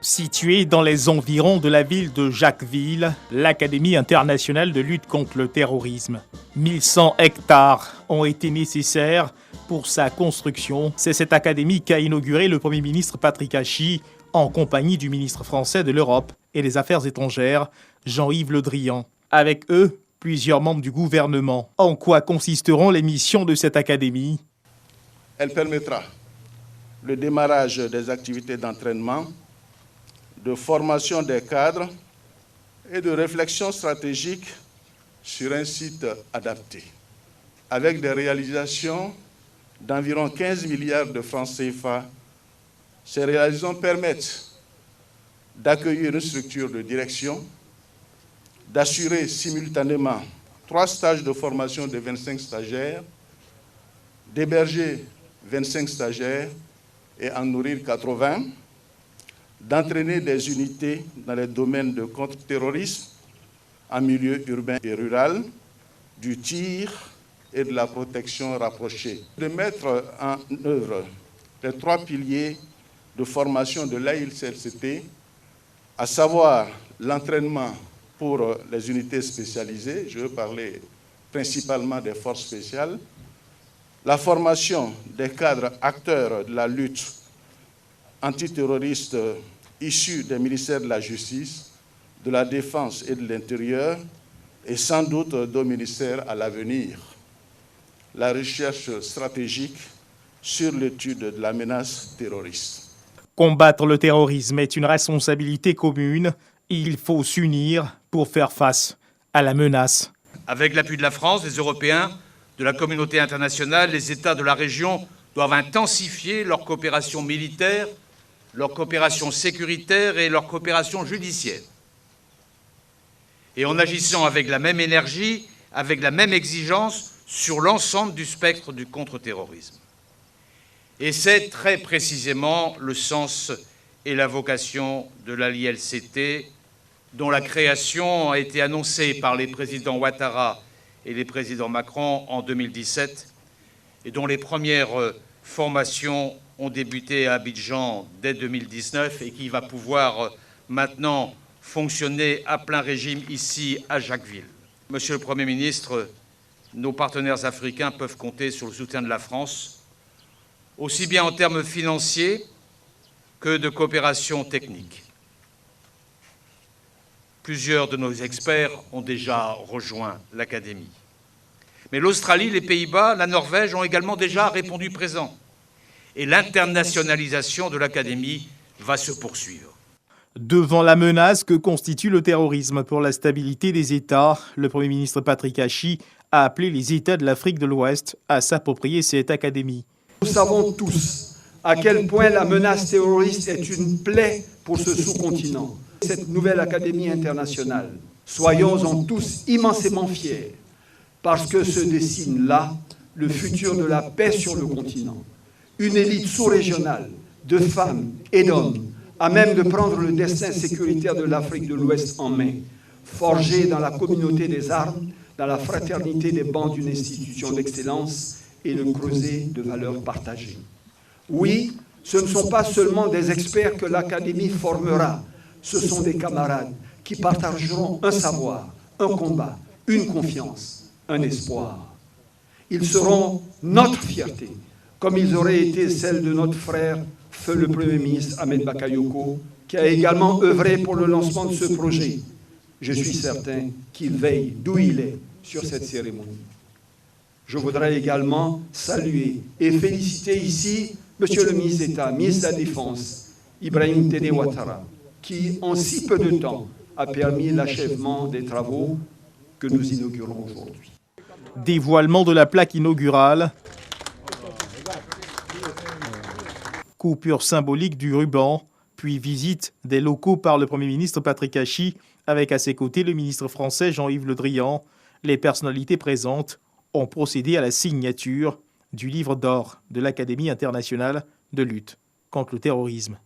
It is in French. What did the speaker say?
Située dans les environs de la ville de Jacquesville, l'Académie internationale de lutte contre le terrorisme. 1100 hectares ont été nécessaires pour sa construction. C'est cette académie qu'a inauguré le Premier ministre Patrick Hachi en compagnie du ministre français de l'Europe et des Affaires étrangères, Jean-Yves Le Drian. Avec eux, plusieurs membres du gouvernement. En quoi consisteront les missions de cette académie? Elle permettra le démarrage des activités d'entraînement, de formation des cadres et de réflexion stratégique sur un site adapté, avec des réalisations d'environ 15 milliards de francs CFA. Ces réalisations permettent d'accueillir une structure de direction, d'assurer simultanément 3 stages de formation de 25 stagiaires, d'héberger 25 stagiaires et en nourrir 80, d'entraîner des unités dans les domaines de contre-terrorisme, en milieu urbain et rural, du tir et de la protection rapprochée. De mettre en œuvre les 3 piliers de formation de l'AILCLCT, à savoir l'entraînement pour les unités spécialisées, je veux parler principalement des forces spéciales, la formation des cadres acteurs de la lutte antiterroriste issus des ministères de la Justice, de la Défense et de l'Intérieur, et sans doute d'autres ministères à l'avenir. La recherche stratégique sur l'étude de la menace terroriste. Combattre le terrorisme est une responsabilité commune. Il faut s'unir pour faire face à la menace. Avec l'appui de la France, des Européens, de la communauté internationale, les États de la région doivent intensifier leur coopération militaire, leur coopération sécuritaire et leur coopération judiciaire. Et en agissant avec la même énergie, avec la même exigence sur l'ensemble du spectre du contre-terrorisme. Et c'est très précisément le sens et la vocation de l'AILCT, dont la création a été annoncée par les présidents Ouattara et les présidents Macron en 2017, et dont les premières formations ont débuté à Abidjan dès 2019 et qui va pouvoir maintenant fonctionner à plein régime ici à Jacquesville. Monsieur le Premier ministre, nos partenaires africains peuvent compter sur le soutien de la France, aussi bien en termes financiers que de coopération technique. Plusieurs de nos experts ont déjà rejoint l'Académie. Mais l'Australie, les Pays-Bas, la Norvège ont également déjà répondu présent. Et l'internationalisation de l'Académie va se poursuivre. Devant la menace que constitue le terrorisme pour la stabilité des États, le Premier ministre Patrick Hachi a appelé les États de l'Afrique de l'Ouest à s'approprier cette académie. Nous savons tous à quel point la menace terroriste est une plaie pour ce sous-continent. Cette nouvelle Académie internationale, soyons-en tous immensément fiers, parce que se dessine là le futur de la paix sur le continent. Une élite sous-régionale de femmes et d'hommes à même de prendre le destin sécuritaire de l'Afrique de l'Ouest en main, forgée dans la communauté des armes, dans la fraternité des bancs d'une institution d'excellence et le creuset de valeurs partagées. Oui, ce ne sont pas seulement des experts que l'Académie formera, ce sont des camarades qui partageront un savoir, un combat, une confiance, un espoir. Ils seront notre fierté, comme ils auraient été celle de notre frère, feu le Premier ministre Ahmed Bakayoko, qui a également œuvré pour le lancement de ce projet. Je suis certain qu'il veille d'où il est sur cette cérémonie. Je voudrais également saluer et féliciter ici Monsieur le ministre d'État, ministre de la Défense, Ibrahim Téné Ouattara, qui, en si peu de temps, a permis l'achèvement des travaux que nous inaugurons aujourd'hui. Dévoilement de la plaque inaugurale, coupure symbolique du ruban, puis visite des locaux par le Premier ministre Patrick Hachi, avec à ses côtés le ministre français Jean-Yves Le Drian. Les personnalités présentes ont procédé à la signature du livre d'or de l'Académie internationale de lutte contre le terrorisme.